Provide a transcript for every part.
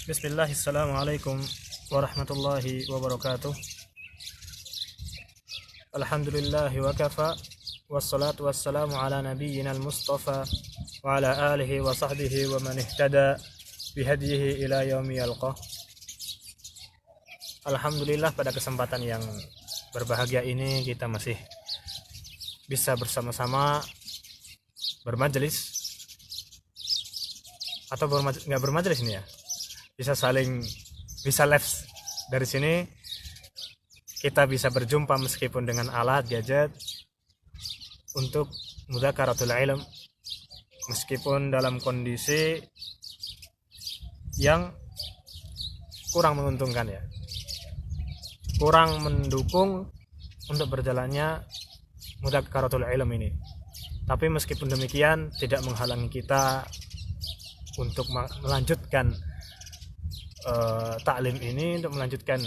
Bismillah, assalamualaikum warahmatullahi wabarakatuh. Alhamdulillahi wa kafa, wassalatu wassalamu ala nabiyyina al-mustafa wa ala alihi wa sahbihi wa man ihtada bihadihi ila yaumi yalqah. Alhamdulillah, pada kesempatan yang berbahagia ini kita masih bisa bersama-sama bermajelis atau nggak bermajelis ini ya, bisa live dari sini. Kita bisa berjumpa meskipun dengan alat gadget untuk mudzakaratul ilm, meskipun dalam kondisi yang kurang menguntungkan ya, kurang mendukung untuk berjalannya mudzakaratul ilm ini. Tapi meskipun demikian tidak menghalangi kita untuk melanjutkan taklim ini, untuk melanjutkan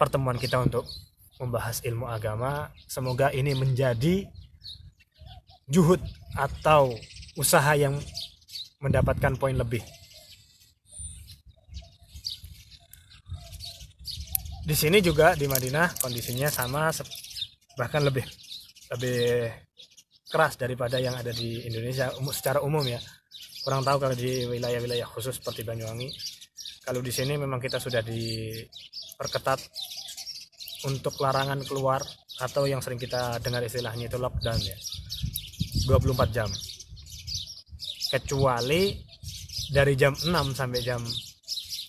pertemuan kita untuk membahas ilmu agama. Semoga ini menjadi juhud atau usaha yang mendapatkan poin lebih. Di sini juga di Madinah kondisinya sama, bahkan lebih keras daripada yang ada di Indonesia secara umum ya. Kurang tahu kalau di wilayah-wilayah khusus seperti Banyuwangi. Kalau di sini memang kita sudah diperketat untuk larangan keluar, atau yang sering kita dengar istilahnya itu lockdown ya, 24 jam. Kecuali dari jam 6 sampai jam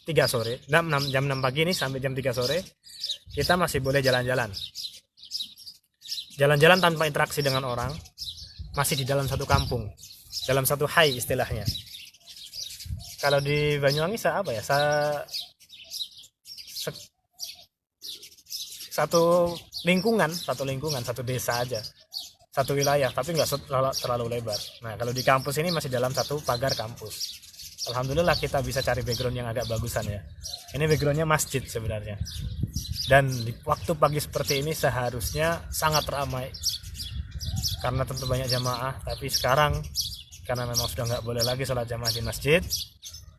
3 sore, jam 6 pagi ini sampai jam 3 sore kita masih boleh jalan-jalan tanpa interaksi dengan orang, masih di dalam satu kampung, dalam satu hai istilahnya. Kalau di Banyuwangi satu lingkungan, satu desa aja, satu wilayah, tapi nggak terlalu lebar. Nah, kalau di kampus ini masih dalam satu pagar kampus. Alhamdulillah kita bisa cari background yang agak bagusan ya. Ini backgroundnya masjid sebenarnya. Dan di waktu pagi seperti ini seharusnya sangat ramai, karena tentu banyak jamaah. Tapi sekarang karena memang sudah nggak boleh lagi sholat jamaah di masjid,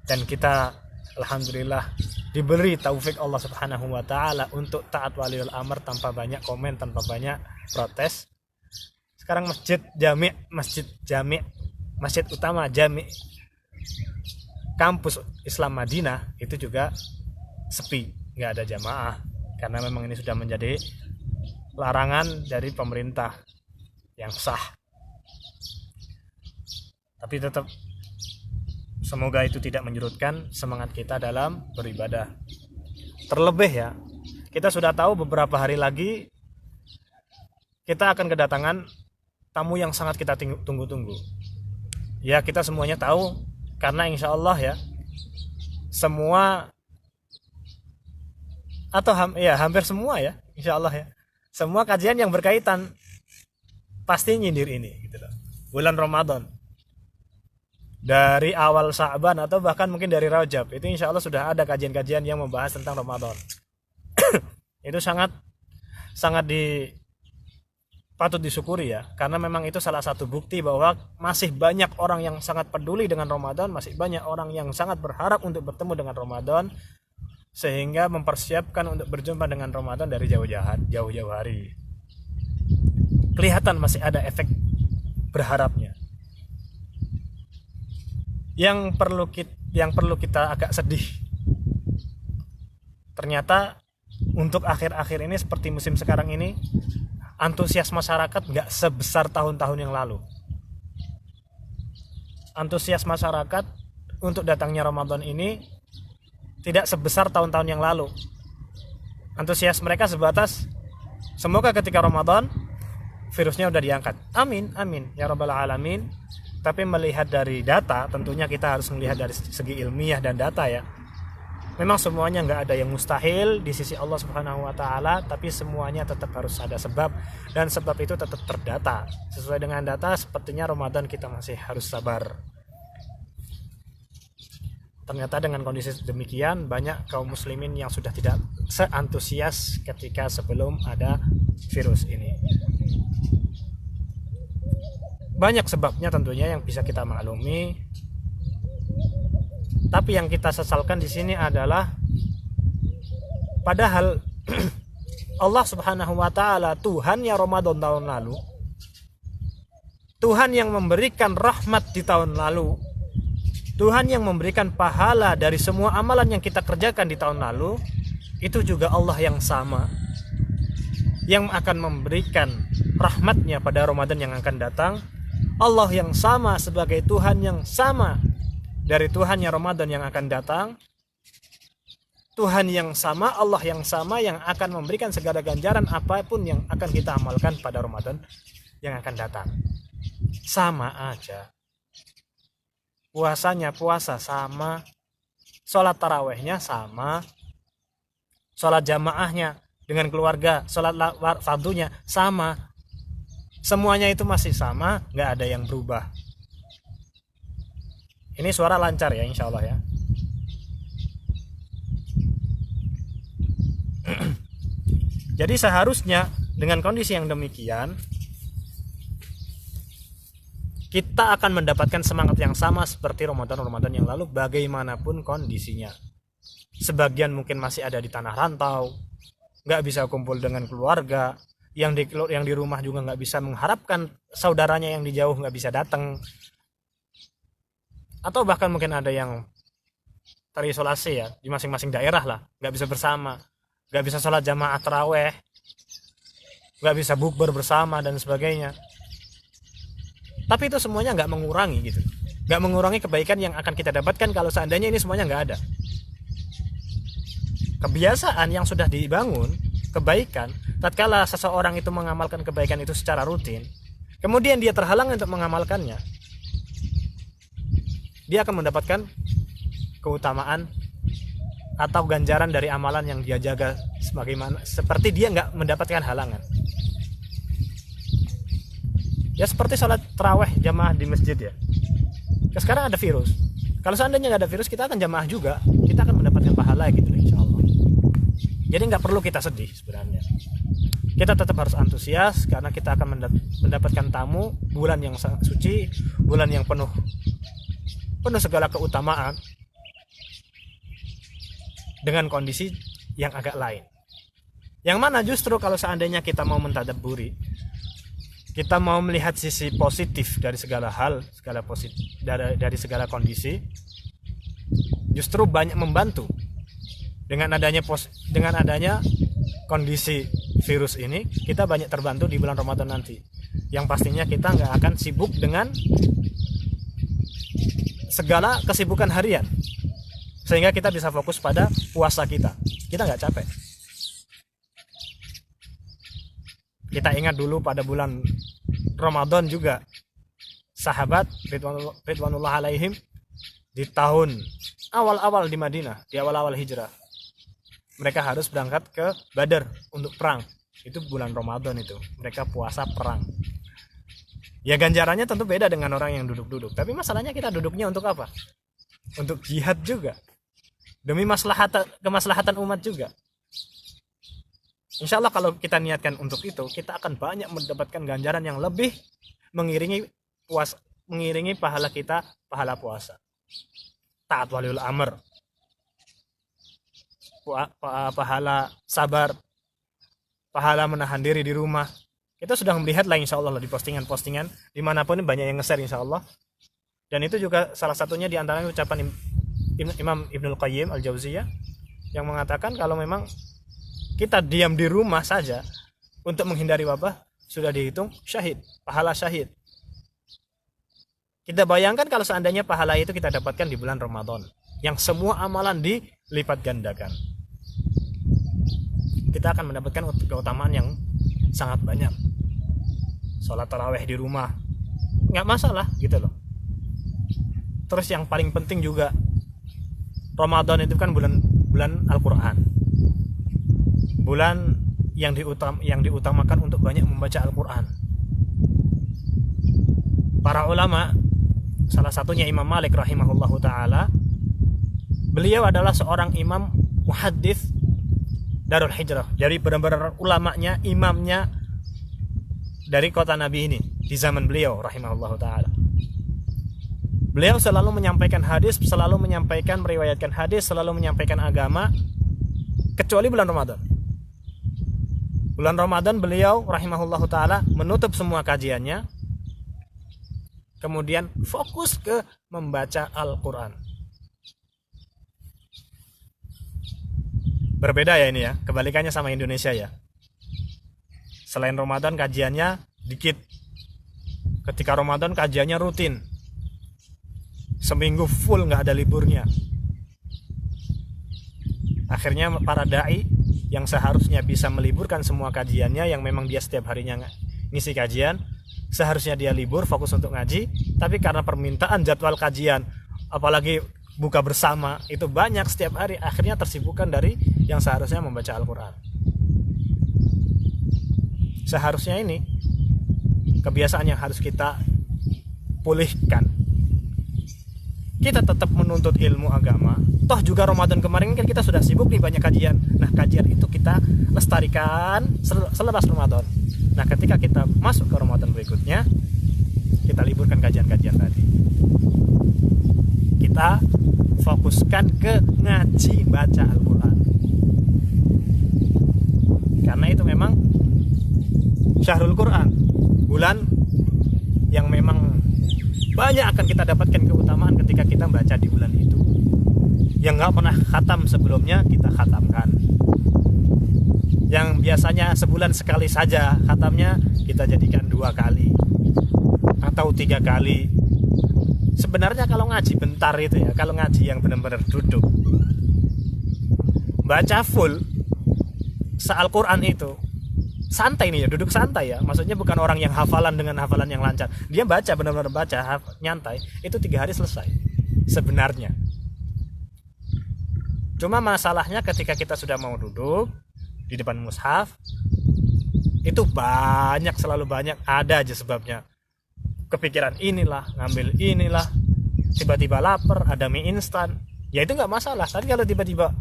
dan kita alhamdulillah diberi taufik Allah Subhanahu wa taala untuk taat waliul amr tanpa banyak komen, tanpa banyak protes. Sekarang masjid utama jami kampus Islam Madinah itu juga sepi, nggak ada jamaah, karena memang ini sudah menjadi larangan dari pemerintah yang sah. Tapi tetap semoga itu tidak menyurutkan semangat kita dalam beribadah. Terlebih ya, kita sudah tahu beberapa hari lagi kita akan kedatangan tamu yang sangat kita tunggu-tunggu. Ya, kita semuanya tahu, karena insya Allah ya, semua atau hampir semua ya, insya Allah ya, semua kajian yang berkaitan pasti nyindir ini gitu loh. Bulan Ramadan, dari awal Sya'ban atau bahkan mungkin dari Rajab, itu insya Allah sudah ada kajian-kajian yang membahas tentang Ramadan. Itu sangat patut disyukuri ya, karena memang itu salah satu bukti bahwa masih banyak orang yang sangat peduli dengan Ramadan, masih banyak orang yang sangat berharap untuk bertemu dengan Ramadan, sehingga mempersiapkan untuk berjumpa dengan Ramadan dari jauh-jauh hari. Kelihatan masih ada efek berharapnya. Yang perlu kita agak sedih, ternyata untuk akhir-akhir ini seperti musim sekarang ini, antusias masyarakat nggak sebesar tahun-tahun yang lalu. Antusias masyarakat untuk datangnya Ramadan ini tidak sebesar tahun-tahun yang lalu. Antusias mereka sebatas semoga ketika Ramadan virusnya udah diangkat. Amin, amin ya rabbal alamin. Tapi melihat dari data, tentunya kita harus melihat dari segi ilmiah dan data ya. Memang semuanya nggak ada yang mustahil di sisi Allah Subhanahu wa taala, tapi semuanya tetap harus ada sebab, dan sebab itu tetap terdata. Sesuai dengan data, sepertinya Ramadan kita masih harus sabar. Ternyata dengan kondisi demikian, banyak kaum muslimin yang sudah tidak seantusias ketika sebelum ada virus ini. Banyak sebabnya tentunya yang bisa kita maklumi. Tapi yang kita sesalkan di sini adalah padahal Allah Subhanahu wa taala, Tuhan yang Ramadan tahun lalu, Tuhan yang memberikan rahmat di tahun lalu, Tuhan yang memberikan pahala dari semua amalan yang kita kerjakan di tahun lalu, itu juga Allah yang sama yang akan memberikan rahmatnya pada Ramadan yang akan datang. Allah yang sama sebagai Tuhan yang sama dari Tuhan yang Ramadan yang akan datang. Tuhan yang sama, Allah yang sama yang akan memberikan segala ganjaran apapun yang akan kita amalkan pada Ramadan yang akan datang. Sama aja. Puasanya puasa sama, sholat tarawehnya sama, sholat jamaahnya dengan keluarga, sholat fardunya sama. Semuanya itu masih sama, nggak ada yang berubah. Ini suara lancar ya, insya Allah ya. Jadi seharusnya dengan kondisi yang demikian, kita akan mendapatkan semangat yang sama seperti Ramadan yang lalu bagaimanapun kondisinya. Sebagian mungkin masih ada di tanah rantau, nggak bisa kumpul dengan keluarga, yang di rumah juga nggak bisa mengharapkan saudaranya yang di jauh nggak bisa datang, atau bahkan mungkin ada yang terisolasi ya di masing-masing daerah lah, nggak bisa bersama, nggak bisa sholat jamaah taraweh, nggak bisa bukber bersama dan sebagainya. Tapi itu semuanya nggak mengurangi gitu, nggak mengurangi kebaikan yang akan kita dapatkan kalau seandainya ini semuanya nggak ada. Kebiasaan yang sudah dibangun, kebaikan, tatkala seseorang itu mengamalkan kebaikan itu secara rutin, kemudian dia terhalang untuk mengamalkannya, dia akan mendapatkan keutamaan atau ganjaran dari amalan yang dia jaga sebagaimana seperti dia nggak mendapatkan halangan. Ya seperti sholat taraweh jamaah di masjid ya. Sekarang ada virus. Kalau seandainya nggak ada virus, kita akan jamaah juga, kita akan mendapatkan pahala gitu insya Allah. Jadi nggak perlu kita sedih sebenarnya. Kita tetap harus antusias karena kita akan mendapatkan tamu bulan yang suci, bulan yang penuh segala keutamaan dengan kondisi yang agak lain. Yang mana justru kalau seandainya kita mau mentadabburi, kita mau melihat sisi positif dari segala hal, dari segala kondisi, justru banyak membantu dengan adanya kondisi virus ini. Kita banyak terbantu di bulan Ramadan nanti, yang pastinya kita nggak akan sibuk dengan segala kesibukan harian, sehingga kita bisa fokus pada puasa kita nggak capek. Kita ingat dulu pada bulan Ramadan juga sahabat ridwanullah alaihim di tahun awal-awal di Madinah, di awal-awal hijrah, mereka harus berangkat ke Badar untuk perang. Itu bulan Ramadan itu, mereka puasa perang. Ya ganjarannya tentu beda dengan orang yang duduk-duduk, tapi masalahnya kita duduknya untuk apa? Untuk jihad juga, demi kemaslahatan umat juga. Insya Allah kalau kita niatkan untuk itu, kita akan banyak mendapatkan ganjaran yang lebih mengiringi pahala kita, pahala puasa, taat waliul amr, pahala sabar, pahala menahan diri di rumah. Kita sudah melihat lah insya Allah di postingan-postingan dimanapun banyak yang nge-share insya Allah. Dan itu juga salah satunya diantaranya ucapan Imam Ibnul Qayyim Al-Jauziyah yang mengatakan kalau memang kita diam di rumah saja untuk menghindari wabah sudah dihitung syahid, pahala syahid. Kita bayangkan kalau seandainya pahala itu kita dapatkan di bulan Ramadan, yang semua amalan dilipat gandakan, kita akan mendapatkan keutamaan yang sangat banyak. Sholat taraweh di rumah nggak masalah gitu loh. Terus yang paling penting juga, Ramadan itu kan bulan Al-Quran, bulan yang diutamakan untuk banyak membaca Al-Quran. Para ulama, salah satunya Imam Malik rahimahullahu ta'ala, beliau adalah seorang imam muhaddits Darul Hijrah, dari benar-benar ulamanya, imamnya dari kota Nabi ini di zaman beliau rahimahullahu ta'ala. Beliau selalu menyampaikan hadis, selalu menyampaikan, meriwayatkan hadis, selalu menyampaikan agama, kecuali bulan Ramadan. Bulan Ramadan beliau rahimahullahu ta'ala menutup semua kajiannya, kemudian fokus ke membaca Al-Quran. Berbeda ya ini ya, kebalikannya sama Indonesia ya. Selain Ramadan kajiannya dikit, ketika Ramadan kajiannya rutin, seminggu full nggak ada liburnya. Akhirnya para dai yang seharusnya bisa meliburkan semua kajiannya, yang memang dia setiap harinya ngisi kajian, seharusnya dia libur fokus untuk ngaji, tapi karena permintaan jadwal kajian, apalagi buka bersama itu banyak setiap hari, akhirnya tersibukkan dari yang seharusnya membaca Al-Quran. Seharusnya ini kebiasaan yang harus kita pulihkan. Kita tetap menuntut ilmu agama. Toh juga Ramadan kemarin kan kita sudah sibuk nih banyak kajian. Nah kajian itu kita lestarikan selepas Ramadan. Nah ketika kita masuk ke Ramadan berikutnya, kita liburkan kajian-kajian tadi. Kita fokuskan ke ngaji baca Al-Quran. Karena itu memang Syahrul Quran, bulan yang memang banyak akan kita dapatkan keutamaan ketika kita baca di bulan itu. Yang nggak pernah khatam sebelumnya kita khatamkan. Yang biasanya sebulan sekali saja khatamnya kita jadikan 2 kali atau 3 kali. Sebenarnya kalau ngaji bentar itu ya, kalau ngaji yang benar-benar duduk baca full se-Al-Quran itu santai nih ya, duduk santai ya, maksudnya bukan orang yang hafalan dengan hafalan yang lancar, dia baca benar-benar baca nyantai, itu 3 hari selesai sebenarnya. Cuma masalahnya ketika kita sudah mau duduk di depan mushaf, itu banyak, selalu banyak, ada aja sebabnya, kepikiran inilah, ngambil inilah, tiba-tiba lapar, ada mie instan, ya itu nggak masalah. Tapi kalau tiba-tiba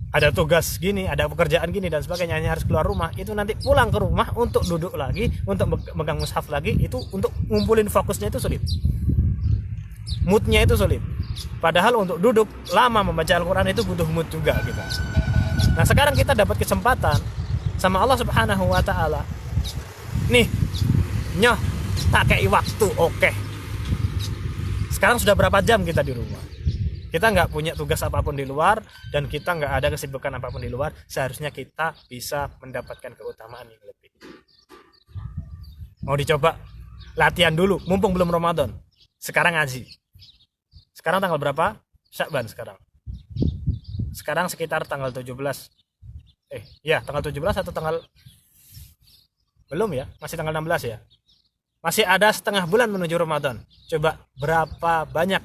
ada tugas gini, ada pekerjaan gini dan sebagainya, hanya harus keluar rumah, itu nanti pulang ke rumah untuk duduk lagi, untuk megang mushaf lagi, itu untuk ngumpulin fokusnya itu sulit, moodnya itu sulit. Padahal untuk duduk lama membaca Al-Quran itu butuh mood juga gitu. Nah sekarang kita dapat kesempatan sama Allah Subhanahu Wa Taala, nih nyoh tak kei waktu, oke. Sekarang sudah berapa jam kita di rumah, kita nggak punya tugas apapun di luar, dan kita nggak ada kesibukan apapun di luar, seharusnya kita bisa mendapatkan keutamaan yang lebih. Mau dicoba latihan dulu, mumpung belum Ramadan. Sekarang ngaji. Sekarang tanggal berapa? Syakban sekarang. Sekarang sekitar tanggal 17. Tanggal 17 atau tanggal, belum ya, masih tanggal 16 ya. Masih ada setengah bulan menuju Ramadan. Coba berapa banyak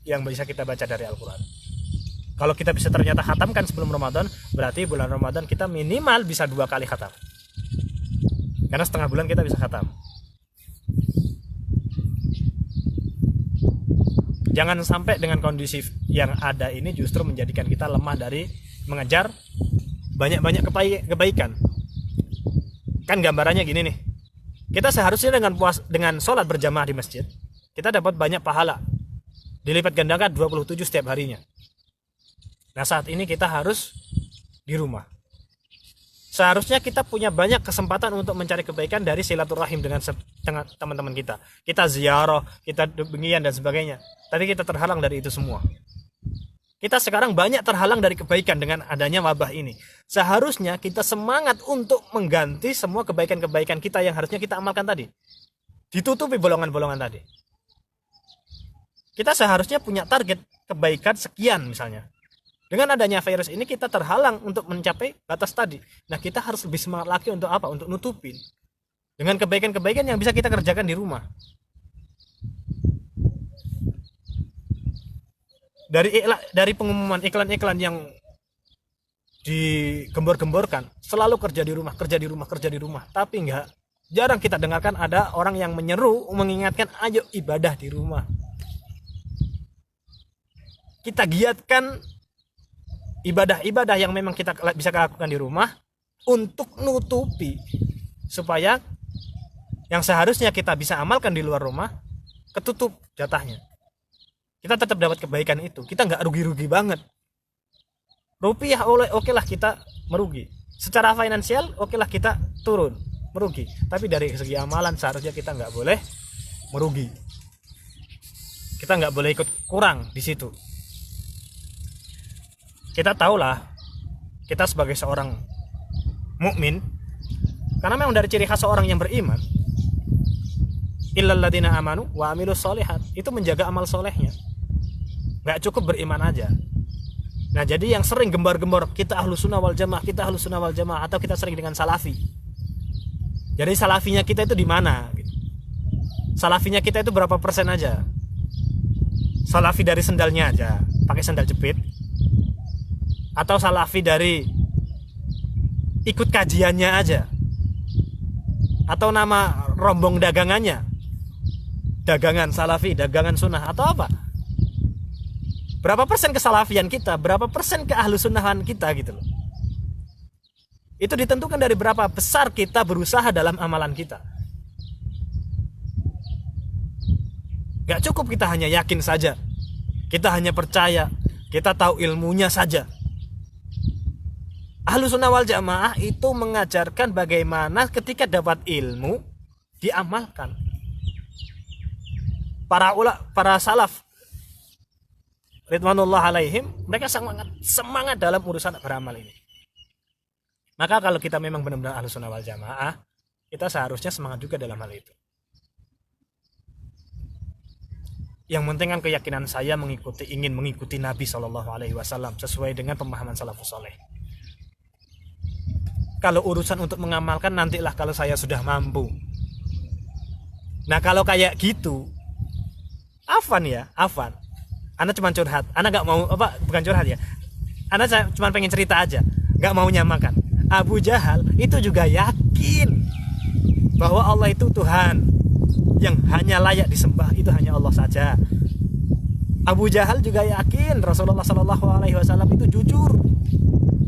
yang bisa kita baca dari Al-Quran. Kalau kita bisa ternyata khatamkan sebelum Ramadan, berarti bulan Ramadan kita minimal bisa 2 kali khatam. Karena setengah bulan kita bisa khatam. Jangan sampai dengan kondisi yang ada ini justru menjadikan kita lemah dari mengejar banyak-banyak kebaikan. Kan gambarannya gini nih. Kita seharusnya dengan sholat berjamaah di masjid, kita dapat banyak pahala, dilipat gandakan 27 setiap harinya. Nah saat ini kita harus di rumah. Seharusnya kita punya banyak kesempatan untuk mencari kebaikan dari silaturahim dengan teman-teman kita. Kita ziarah, kita bengian dan sebagainya. Tapi kita terhalang dari itu semua. Kita sekarang banyak terhalang dari kebaikan dengan adanya wabah ini. Seharusnya kita semangat untuk mengganti semua kebaikan-kebaikan kita yang harusnya kita amalkan tadi. Ditutupi bolongan-bolongan tadi. Kita seharusnya punya target kebaikan sekian misalnya. Dengan adanya virus ini kita terhalang untuk mencapai batas tadi. Nah kita harus lebih semangat lagi untuk apa? Untuk nutupin. Dengan kebaikan-kebaikan yang bisa kita kerjakan di rumah. Dari pengumuman iklan-iklan yang digembor-gemborkan, selalu kerja di rumah, tapi jarang kita dengarkan ada orang yang menyeru, mengingatkan ayo ibadah di rumah. Kita giatkan ibadah-ibadah yang memang kita bisa lakukan di rumah untuk nutupi, supaya yang seharusnya kita bisa amalkan di luar rumah ketutup jatahnya. kita tetap dapat kebaikan itu, kita nggak rugi-rugi banget. Rupiah oke lah kita merugi, secara finansial oke lah kita turun merugi, tapi dari segi amalan seharusnya kita nggak boleh merugi, kita nggak boleh ikut kurang di situ. Kita tahulah kita sebagai seorang mukmin, karena memang dari ciri khas seorang yang beriman, illal ladzina amanu wa amilus sholihat, itu menjaga amal solehnya. Nggak cukup beriman aja. Nah, jadi yang sering gembar-gembor kita ahlus sunnah wal jamaah, kita ahlus sunnah wal jamaah, atau kita sering dengan salafi. Jadi salafinya kita itu di mana? Salafinya kita itu berapa persen aja? Salafi dari sendalnya aja, pakai sendal jepit, atau salafi dari ikut kajiannya aja, atau nama rombong dagangannya, dagangan salafi, dagangan sunnah, atau apa? Berapa persen kesalafian kita, berapa persen keahlus sunnahan kita gitu loh. Itu ditentukan dari berapa besar kita berusaha dalam amalan kita. Gak cukup kita hanya yakin saja, kita hanya percaya, kita tahu ilmunya saja. Ahlus sunnah wal jamaah itu mengajarkan bagaimana ketika dapat ilmu diamalkan. Para salaf ridwanullah alaihim, mereka sangat semangat dalam urusan beramal ini. Maka kalau kita memang benar-benar ahlus sunnah wal jamaah, kita seharusnya semangat juga dalam hal itu. Yang penting kan keyakinan saya ingin mengikuti Nabi SAW sesuai dengan pemahaman salafus saleh. Kalau urusan untuk mengamalkan nantilah kalau saya sudah mampu. Nah, kalau kayak gitu, Afan. Ana cuma curhat, Ana gak mau bukan curhat ya. Ana cuma pengen cerita aja, gak mau nyamakan. Abu Jahal itu juga yakin bahwa Allah itu Tuhan, yang hanya layak disembah itu hanya Allah saja. Abu Jahal juga yakin Rasulullah SAW itu jujur.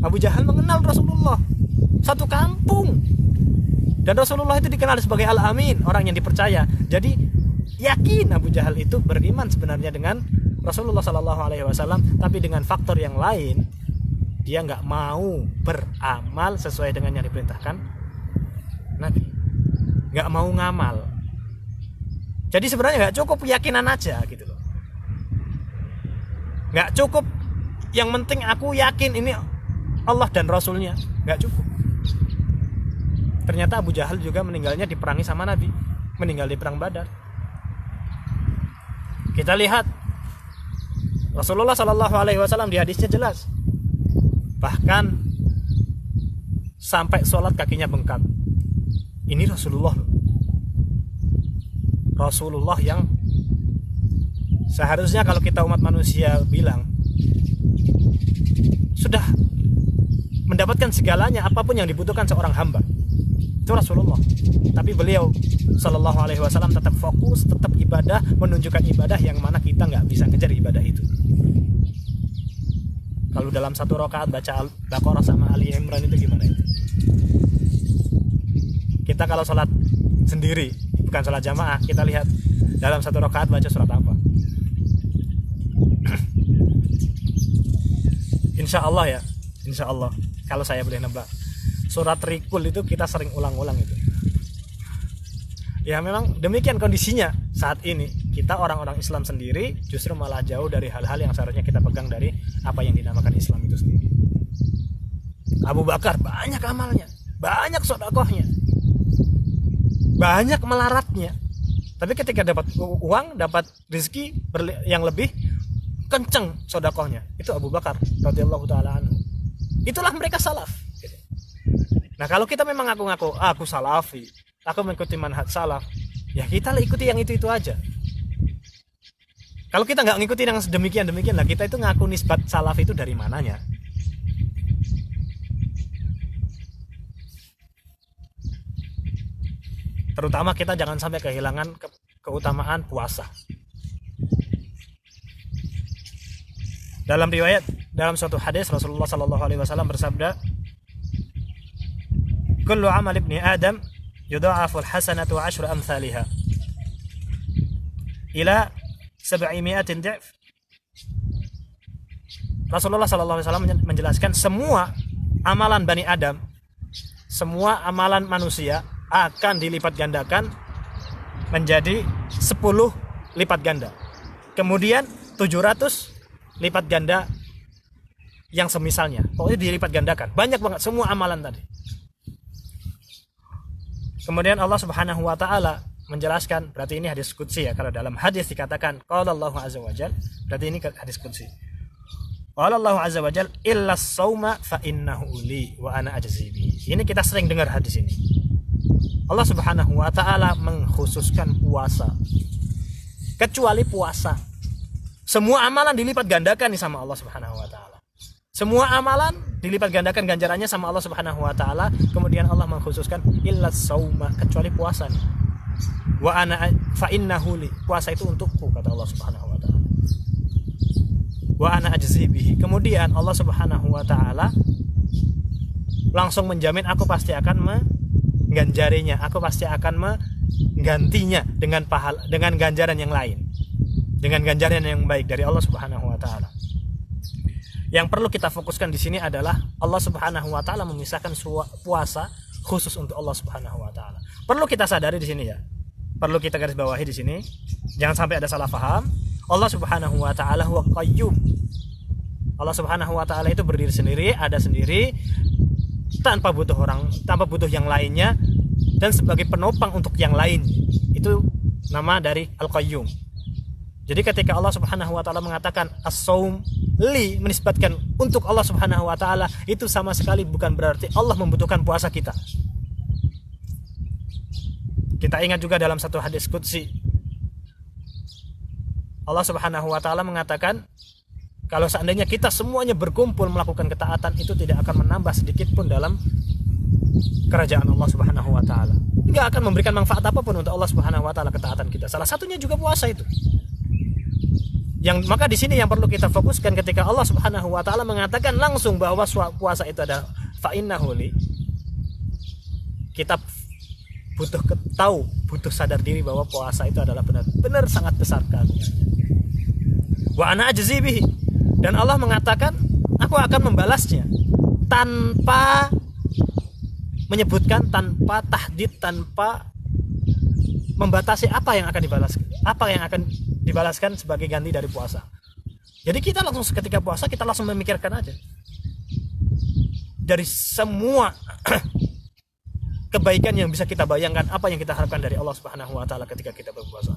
Abu Jahal mengenal Rasulullah satu kampung, dan Rasulullah itu dikenal sebagai Al-Amin, orang yang dipercaya. Jadi yakin Abu Jahal itu beriman sebenarnya dengan Rasulullah SAW, tapi dengan faktor yang lain, dia nggak mau beramal sesuai dengan yang diperintahkan Nabi, nggak mau ngamal. Jadi sebenarnya nggak cukup keyakinan aja gitu loh, nggak cukup. Yang penting aku yakin ini Allah dan Rasulnya, nggak cukup. Ternyata Abu Jahal juga meninggalnya diperangi sama Nabi, meninggal di perang Badar. Kita lihat Rasulullah SAW di hadisnya jelas, bahkan sampai sholat kakinya bengkak. Ini Rasulullah yang seharusnya kalau kita umat manusia bilang sudah mendapatkan segalanya, apapun yang dibutuhkan seorang hamba, itu Rasulullah. Tapi beliau SAW tetap fokus, tetap ibadah, menunjukkan ibadah yang mana kita nggak bisa ngejar ibadah itu. Kalau dalam satu rakaat baca Al-Baqarah sama Ali Imran itu gimana itu? Kita kalau sholat sendiri, bukan sholat jamaah, kita lihat dalam satu rakaat baca surat apa? Insya Allah kalau saya boleh nebak, surat Rikul itu kita sering ulang-ulang itu. Ya memang demikian kondisinya saat ini. Kita orang-orang Islam sendiri justru malah jauh dari hal-hal yang seharusnya kita pegang dari apa yang dinamakan Islam itu sendiri. Abu Bakar banyak amalnya, banyak sedekahnya, banyak melaratnya, tapi ketika dapat uang, dapat rezeki yang lebih, kenceng sedekahnya. Itu Abu Bakar radhiyallahu taala anhu. Itulah mereka salaf. Nah, kalau kita memang ngaku-ngaku aku salafi, aku mengikuti manhaj salaf, ya kita lah ikuti yang itu aja. Kalau kita nggak ngikuti yang demikian lah, kita itu ngaku nisbat salaf itu dari mananya? Terutama kita jangan sampai kehilangan keutamaan puasa. Dalam riwayat, dalam suatu hadis Rasulullah SAW bersabda, kullu amal ibni Adam yudha'aful hasanatu 10 amthaliha ila 700 dha'f Rasulullah SAW menjelaskan semua amalan Bani Adam, semua amalan manusia akan dilipat gandakan menjadi 10 lipat ganda. Kemudian 700 lipat ganda yang semisalnya. Pokoknya dilipat gandakan. Banyak banget semua amalan tadi. Kemudian Allah Subhanahu wa taala menjelaskan, berarti ini hadis qudsi ya. Kalau dalam hadis dikatakan qala Allahu azza wajal, berarti ini hadis qudsi. Qala Allahu azza wajal illa shauma fa innahu li wa ana ajzi bi. Ini kita sering dengar hadis ini. Allah Subhanahu wa taala mengkhususkan puasa. Kecuali puasa. Semua amalan dilipat gandakan nih sama Allah Subhanahu wa taala. Semua amalan dilipat gandakan ganjarannya sama Allah Subhanahu wa taala. Kemudian Allah mengkhususkan illa shauma, kecuali puasa nih. Wa ana fa innahu li, puasa itu untukku kata Allah Subhanahu wa taala. Wa ana ajzi bihi. Kemudian Allah Subhanahu wa taala langsung menjamin aku pasti akan mengganjarinya, aku pasti akan menggantinya dengan pahala, dengan ganjaran yang lain. Dengan ganjaran yang baik dari Allah Subhanahu wa taala. Yang perlu kita fokuskan di sini adalah Allah Subhanahu wa taala memisahkan puasa khusus untuk Allah Subhanahu wa taala. Perlu kita sadari di sini ya. Perlu kita garis bawahi di sini. Jangan sampai ada salah paham. Allah Subhanahu wa taala huwa qayyum. Allah Subhanahu wa taala itu berdiri sendiri, ada sendiri tanpa butuh orang, tanpa butuh yang lainnya dan sebagai penopang untuk yang lain. Itu nama dari Al-Qayyum. Jadi ketika Allah Subhanahu wa taala mengatakan as-shaum li, menisbatkan untuk Allah Subhanahu wa taala, itu sama sekali bukan berarti Allah membutuhkan puasa kita. Kita ingat juga dalam satu hadis qudsi, Allah Subhanahu wa taala mengatakan kalau seandainya kita semuanya berkumpul melakukan ketaatan, itu tidak akan menambah sedikit pun dalam kerajaan Allah Subhanahu wa taala. Enggak akan memberikan manfaat apapun untuk Allah Subhanahu wa taala ketaatan kita. Salah satunya juga puasa itu. Maka di sini yang perlu kita fokuskan ketika Allah Subhanahu wa taala mengatakan langsung bahwa puasa itu adalah fa innahu li. Kita butuh sadar diri bahwa puasa itu adalah benar-benar sangat besar karunia. Wa ana ajzi bihi. Dan Allah mengatakan aku akan membalasnya tanpa menyebutkan, tanpa tahdid, tanpa membatasi apa yang akan dibalaskan sebagai ganti dari puasa. Jadi kita langsung ketika puasa kita langsung memikirkan aja dari semua kebaikan yang bisa kita bayangkan, apa yang kita harapkan dari Allah Subhanahu wa taala ketika kita berpuasa.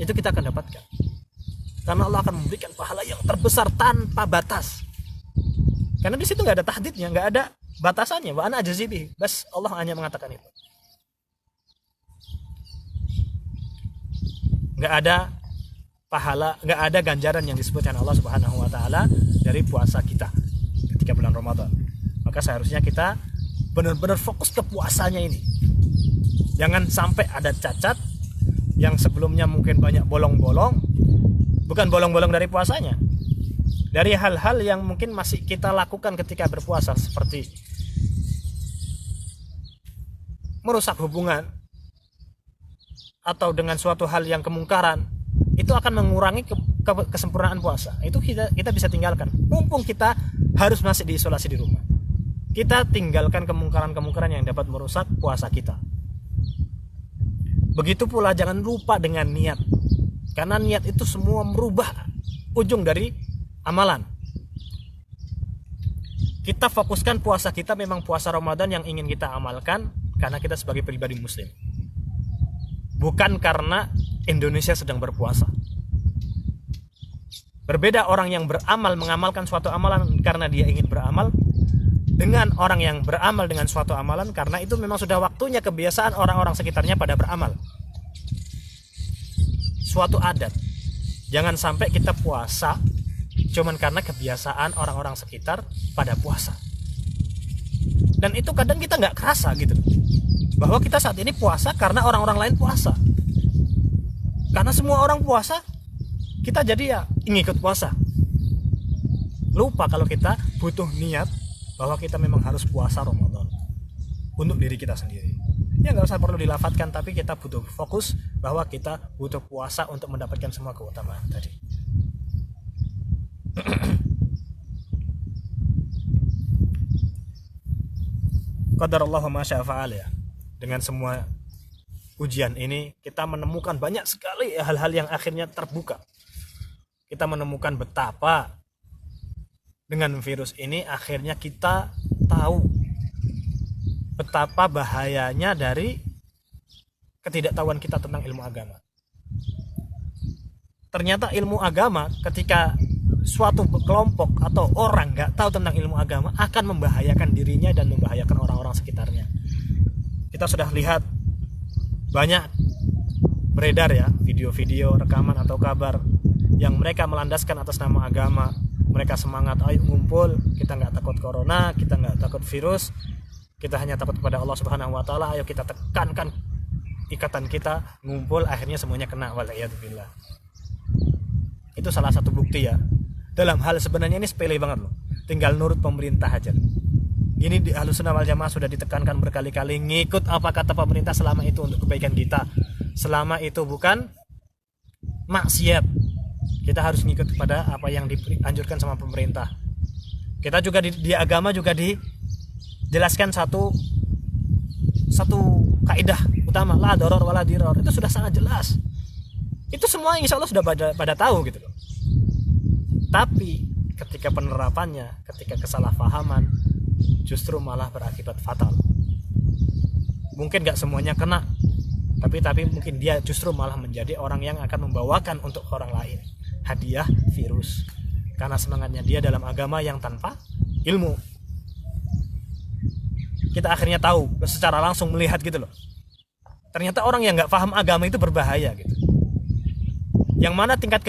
Itu kita akan dapatkan. Karena Allah akan memberikan pahala yang terbesar tanpa batas. Karena di situ nggak ada tahdidnya, nggak ada batasannya. Wa ana ajzi bihi. Bas Allah hanya mengatakan itu. Nggak ada pahala, nggak ada ganjaran yang disebutkan Allah Subhanahu wa taala dari puasa kita ketika bulan Ramadan. Maka seharusnya kita benar-benar fokus ke puasanya ini. Jangan sampai ada cacat yang sebelumnya mungkin banyak bolong-bolong, bukan bolong-bolong dari puasanya, dari hal-hal yang mungkin masih kita lakukan ketika berpuasa, seperti merusak hubungan atau dengan suatu hal yang kemungkaran. Itu akan mengurangi kesempurnaan puasa. Itu kita bisa tinggalkan. Mumpung kita harus masih diisolasi di rumah, kita tinggalkan kemungkaran-kemungkaran yang dapat merusak puasa kita. Begitu pula jangan lupa dengan niat. Karena niat itu semua merubah ujung dari amalan. Kita fokuskan puasa kita memang puasa Ramadan yang ingin kita amalkan karena kita sebagai pribadi muslim. Bukan karena Indonesia sedang berpuasa. Berbeda orang yang beramal mengamalkan suatu amalan karena dia ingin beramal, dengan orang yang beramal dengan suatu amalan karena itu memang sudah waktunya kebiasaan orang-orang sekitarnya pada beramal. Suatu adat. Jangan sampai kita puasa cuman karena kebiasaan orang-orang sekitar pada puasa. Dan itu kadang kita nggak kerasa gitu, bahwa kita saat ini puasa karena orang-orang lain puasa. Karena semua orang puasa, kita jadi ya ngikut puasa. Lupa kalau kita butuh niat bahwa kita memang harus puasa Ramadan untuk diri kita sendiri. Ya nggak usah perlu dilafatkan, tapi kita butuh fokus bahwa kita butuh puasa untuk mendapatkan semua keutamaan tadi. qadarallahu ma syaa fa'al ya. Dengan semua ujian ini kita menemukan banyak sekali hal-hal yang akhirnya terbuka. Kita menemukan betapa dengan virus ini akhirnya kita tahu betapa bahayanya dari ketidaktahuan kita tentang ilmu agama. Ternyata ilmu agama ketika suatu kelompok atau orang nggak tahu tentang ilmu agama akan membahayakan dirinya dan membahayakan orang-orang sekitarnya. Kita sudah lihat banyak beredar ya video-video, rekaman atau kabar yang mereka melandaskan atas nama agama. Mereka semangat, ayo ngumpul, kita nggak takut corona, kita nggak takut virus, kita hanya takut kepada Allah Subhanahu Wa Taala. Ayo kita tekankan ikatan kita, ngumpul, akhirnya semuanya kena, waliyadzubillah. Itu salah satu bukti ya. Dalam hal sebenarnya ini sepele banget loh, tinggal nurut pemerintah aja. Ini di Ahlussunnah wal Jamaah sudah ditekankan berkali-kali, ngikut apa kata pemerintah selama itu untuk kebaikan kita, selama itu bukan maksiat. Kita harus ngikut kepada apa yang dianjurkan sama pemerintah. Kita juga di agama juga dijelaskan satu kaidah utama, la doror wala diror. Itu sudah sangat jelas. Itu semua insya Allah sudah pada tahu gitu loh. Tapi ketika penerapannya, ketika kesalahpahaman, justru malah berakibat fatal. Mungkin gak semuanya kena, tapi mungkin dia justru malah menjadi orang yang akan membawakan untuk orang lain hadiah virus, karena semangatnya dia dalam agama yang tanpa ilmu. Kita akhirnya tahu secara langsung, melihat gitu loh, ternyata orang yang gak paham agama itu berbahaya gitu. Yang mana tingkat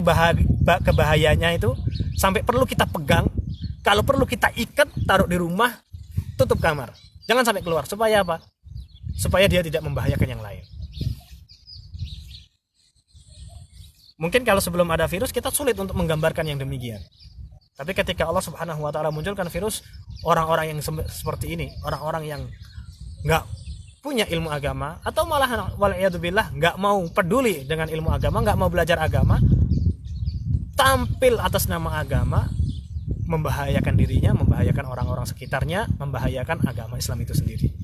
kebahayaannya itu sampai perlu kita pegang, kalau perlu kita ikat, taruh di rumah, tutup kamar, jangan sampai keluar. Supaya apa? Supaya dia tidak membahayakan yang lain. Mungkin kalau sebelum ada virus kita sulit untuk menggambarkan yang demikian. Tapi ketika Allah Subhanahu Wa Taala munculkan virus, orang-orang yang seperti ini, orang-orang yang nggak punya ilmu agama, atau malah waliyadzubillah nggak mau peduli dengan ilmu agama, nggak mau belajar agama, tampil atas nama agama, membahayakan dirinya, membahayakan orang-orang sekitarnya, membahayakan agama Islam itu sendiri.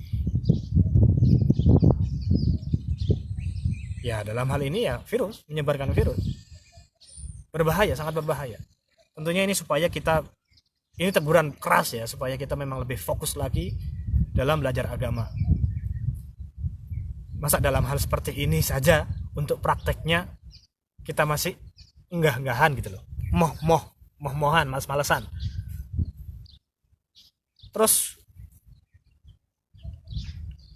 Ya dalam hal ini ya virus, menyebarkan virus berbahaya, sangat berbahaya. Tentunya ini supaya kita, ini teguran keras ya, supaya kita memang lebih fokus lagi dalam belajar agama. Masa dalam hal seperti ini saja untuk prakteknya kita masih enggah-enggahan gitu loh, moh-mohan, males-malesan. Terus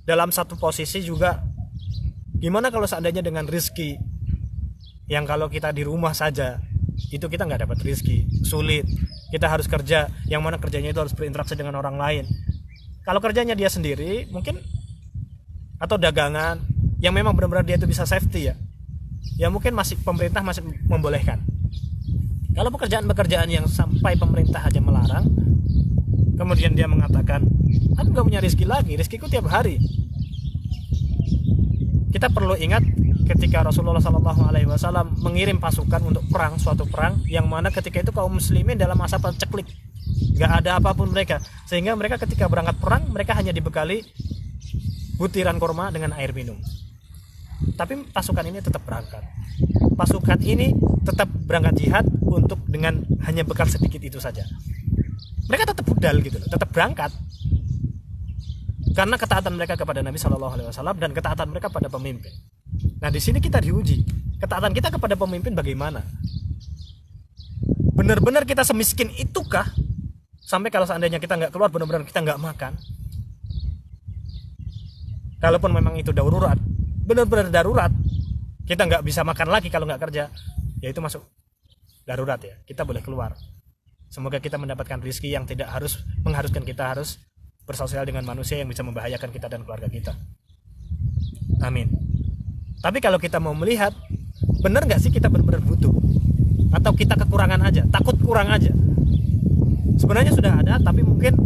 dalam satu posisi juga, gimana kalau seandainya dengan rezeki yang kalau kita di rumah saja itu kita nggak dapat rezeki, sulit, kita harus kerja, yang mana kerjanya itu harus berinteraksi dengan orang lain. Kalau kerjanya dia sendiri mungkin, atau dagangan yang memang benar-benar dia itu bisa safety ya mungkin masih pemerintah masih membolehkan. Kalau pekerjaan yang sampai pemerintah aja melarang, kemudian dia mengatakan aku nggak punya rezeki lagi, rezekiku tiap hari. Kita perlu ingat ketika Rasulullah SAW mengirim pasukan untuk perang, suatu perang yang mana ketika itu kaum muslimin dalam masa paceklik, nggak ada apapun mereka, sehingga mereka ketika berangkat perang mereka hanya dibekali butiran kurma dengan air minum. Tapi pasukan ini tetap berangkat. Pasukan ini tetap berangkat jihad untuk dengan hanya bekal sedikit itu saja. Mereka tetap budal gitu loh, tetap berangkat. Karena ketaatan mereka kepada Nabi SAW dan ketaatan mereka pada pemimpin. Nah di sini kita diuji, ketaatan kita kepada pemimpin bagaimana? Benar-benar kita semiskin itukah? Sampai kalau seandainya kita nggak keluar, benar-benar kita nggak makan. Kalaupun memang itu darurat, benar-benar darurat, kita nggak bisa makan lagi kalau nggak kerja, ya itu masuk darurat ya. Kita boleh keluar. Semoga kita mendapatkan rezeki yang tidak harus mengharuskan kita harus bersosial dengan manusia yang bisa membahayakan kita dan keluarga kita. Amin. Tapi kalau kita mau melihat, benar nggak sih kita benar-benar butuh? Atau kita kekurangan aja, takut kurang aja? Sebenarnya sudah ada, tapi mungkin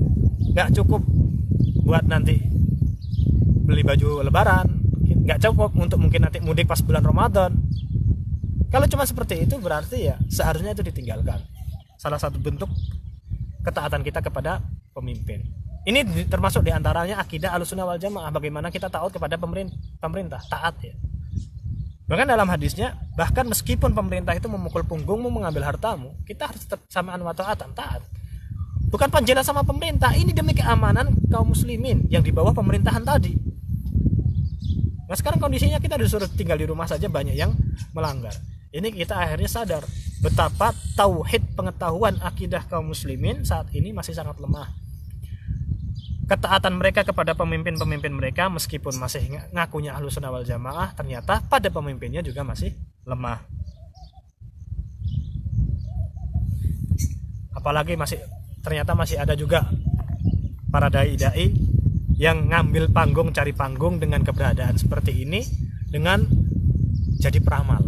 nggak cukup buat nanti beli baju lebaran, nggak cukup untuk mungkin nanti mudik pas bulan Ramadan. Kalau cuma seperti itu berarti ya seharusnya itu ditinggalkan. Salah satu bentuk ketaatan kita kepada pemimpin. Ini termasuk diantaranya akidah Ahlussunnah wal Jamaah, bagaimana kita taat kepada pemerintah, taat ya. Bahkan dalam hadisnya, bahkan meskipun pemerintah itu memukul punggungmu, mengambil hartamu, kita harus tetap samaan wa ta'atan, taat. Bukan panjela sama pemerintah, ini demi keamanan kaum muslimin yang di bawah pemerintahan tadi. Nah sekarang kondisinya kita disuruh tinggal di rumah saja, banyak yang melanggar. Ini kita akhirnya sadar betapa tauhid, pengetahuan akidah kaum muslimin saat ini masih sangat lemah. Ketaatan mereka kepada pemimpin-pemimpin mereka meskipun masih ngakunya Ahlussunnah wal Jamaah, ternyata pada pemimpinnya juga masih lemah. Apalagi ternyata masih ada juga para dai-dai yang ngambil panggung, cari panggung dengan keberadaan seperti ini, dengan jadi peramal.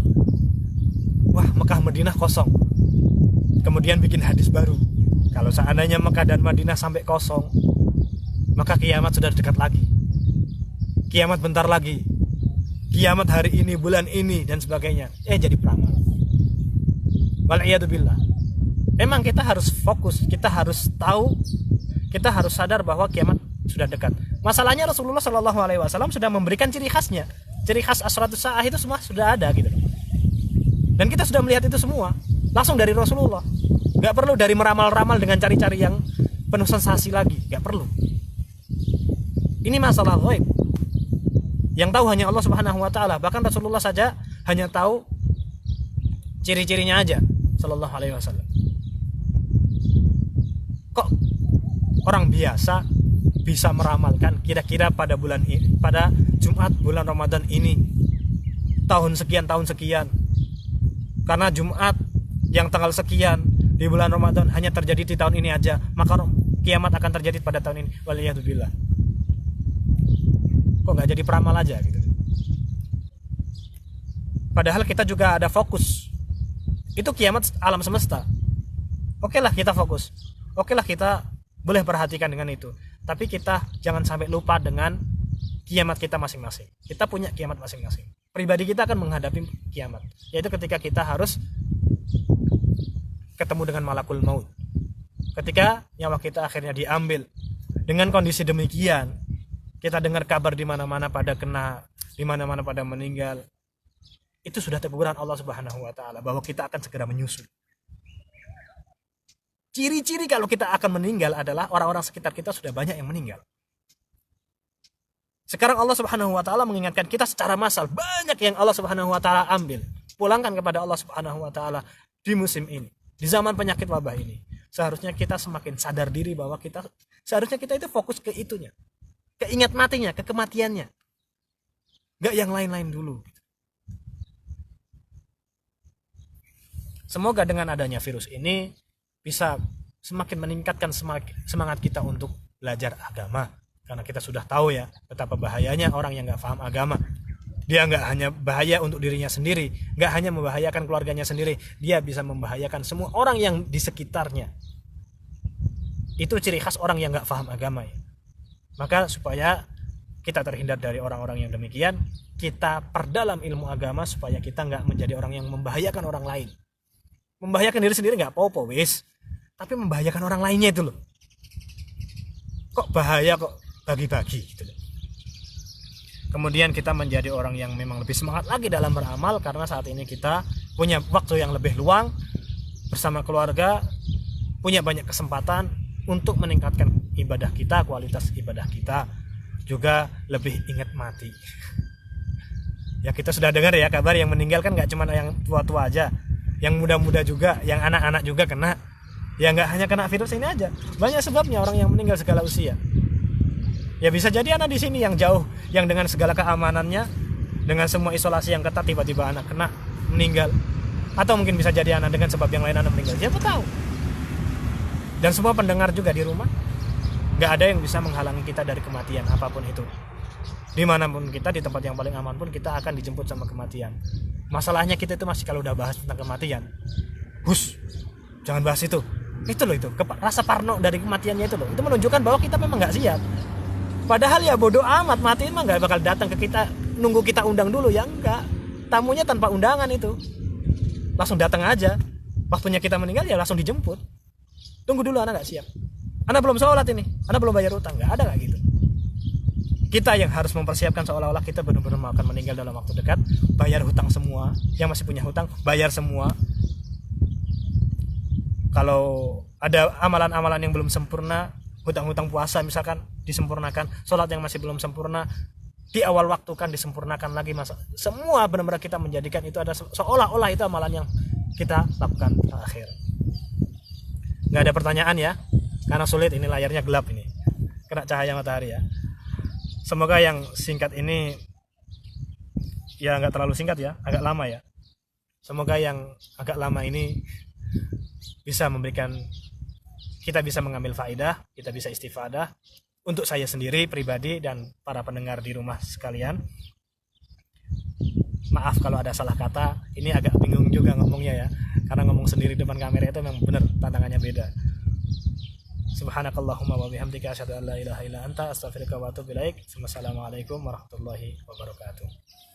Wah, Mekah Madinah kosong, kemudian bikin hadis baru. Kalau seandainya Mekah dan Madinah sampai kosong, maka kiamat sudah dekat lagi, kiamat bentar lagi, kiamat hari ini, bulan ini, dan sebagainya. Jadi peramal. Wal'iyadzubillah. Memang kita harus fokus, kita harus tahu, kita harus sadar bahwa kiamat sudah dekat. Masalahnya Rasulullah SAW sudah memberikan ciri khasnya, ciri khas asratus sa'ah itu semua sudah ada gitu. Dan kita sudah melihat itu semua langsung dari Rasulullah. Gak perlu dari meramal-ramal dengan cari-cari yang penuh sensasi lagi, gak perlu. Ini masalah ghaib yang tahu hanya Allah Subhanahu wa taala. Bahkan Rasulullah saja hanya tahu ciri-cirinya aja sallallahu alaihi wasallam. Kok orang biasa bisa meramalkan kira-kira pada bulan ini, pada Jumat bulan Ramadan ini, tahun sekian, karena Jumat yang tanggal sekian di bulan Ramadan hanya terjadi di tahun ini aja, maka kiamat akan terjadi pada tahun ini. Waliyadzubillah. Kok nggak jadi peramal aja gitu? Padahal kita juga ada fokus. Itu kiamat alam semesta. Oke lah kita fokus. Oke lah kita boleh perhatikan dengan itu. Tapi kita jangan sampai lupa dengan kiamat kita masing-masing. Kita punya kiamat masing-masing. Pribadi kita akan menghadapi kiamat, yaitu ketika kita harus ketemu dengan malakul maut. Ketika nyawa kita akhirnya diambil. Dengan kondisi demikian, kita dengar kabar di mana-mana pada kena, di mana-mana pada meninggal. Itu sudah teguran Allah Subhanahu wa taala bahwa kita akan segera menyusul. Ciri-ciri kalau kita akan meninggal adalah orang-orang sekitar kita sudah banyak yang meninggal. Sekarang Allah Subhanahu wa taala mengingatkan kita secara massal, banyak yang Allah Subhanahu wa taala ambil, pulangkan kepada Allah Subhanahu wa taala di musim ini, di zaman penyakit wabah ini. Seharusnya kita semakin sadar diri bahwa seharusnya kita itu fokus ke itunya. Keingat matinya, ke kematiannya. Gak yang lain-lain dulu. Semoga dengan adanya virus ini bisa semakin meningkatkan semangat kita untuk belajar agama. Karena kita sudah tahu ya betapa bahayanya orang yang gak paham agama. Dia gak hanya bahaya untuk dirinya sendiri, gak hanya membahayakan keluarganya sendiri, dia bisa membahayakan semua orang yang di sekitarnya. Itu ciri khas orang yang gak paham agama ya. Maka supaya kita terhindar dari orang-orang yang demikian, kita perdalam ilmu agama supaya kita nggak menjadi orang yang membahayakan orang lain. Membahayakan diri sendiri nggak apa-apa wis, tapi membahayakan orang lainnya itu loh. Kok bahaya kok bagi-bagi gitu loh. Kemudian kita menjadi orang yang memang lebih semangat lagi dalam beramal, karena saat ini kita punya waktu yang lebih luang bersama keluarga, punya banyak kesempatan untuk meningkatkan ibadah kita, kualitas ibadah kita, juga lebih ingat mati. Ya kita sudah dengar ya kabar yang meninggal kan nggak cuma yang tua-tua aja, yang muda-muda juga, yang anak-anak juga kena. Ya nggak hanya kena virus ini aja, banyak sebabnya orang yang meninggal segala usia. Ya bisa jadi anak di sini yang jauh, yang dengan segala keamanannya, dengan semua isolasi yang ketat, tiba-tiba anak kena meninggal. Atau mungkin bisa jadi anak dengan sebab yang lain anak meninggal, siapa tahu. Dan semua pendengar juga di rumah, gak ada yang bisa menghalangi kita dari kematian apapun itu. Dimanapun kita, di tempat yang paling aman pun kita akan dijemput sama kematian. Masalahnya kita itu masih kalau udah bahas tentang kematian, jangan bahas itu. Itu loh itu, rasa parno dari kematiannya itu loh. Itu menunjukkan bahwa kita memang gak siap. Padahal ya bodoh amat, mati mah gak bakal datang ke kita, nunggu kita undang dulu, ya enggak. Tamunya tanpa undangan itu, langsung datang aja. Waktunya kita meninggal ya langsung dijemput. Tunggu dulu, anak gak siap. Anda belum sholat ini, Anda belum bayar utang. Nggak ada kayak gitu. Kita yang harus mempersiapkan seolah-olah kita benar-benar akan meninggal dalam waktu dekat, bayar hutang semua, yang masih punya hutang bayar semua. Kalau ada amalan-amalan yang belum sempurna, hutang-hutang puasa misalkan disempurnakan, sholat yang masih belum sempurna di awal waktu kan disempurnakan lagi, masa semua benar-benar kita menjadikan itu ada seolah-olah itu amalan yang kita lakukan terakhir. Nggak ada pertanyaan ya, karena sulit, ini layarnya gelap ini, kena cahaya matahari ya. Semoga yang singkat ini ya nggak terlalu singkat ya, agak lama ya. Semoga yang agak lama ini bisa memberikan, kita bisa mengambil faedah, kita bisa istifadah untuk saya sendiri pribadi dan para pendengar di rumah sekalian. Maaf kalau ada salah kata, ini agak bingung juga ngomongnya ya, karena ngomong sendiri depan kamera itu memang benar tantangannya beda. Subhanakallahumma wa bihamdika asyhadu an la ilaha illa anta astaghfiruka wa atubu ilaik. Wassalamualaikum warahmatullahi wabarakatuh.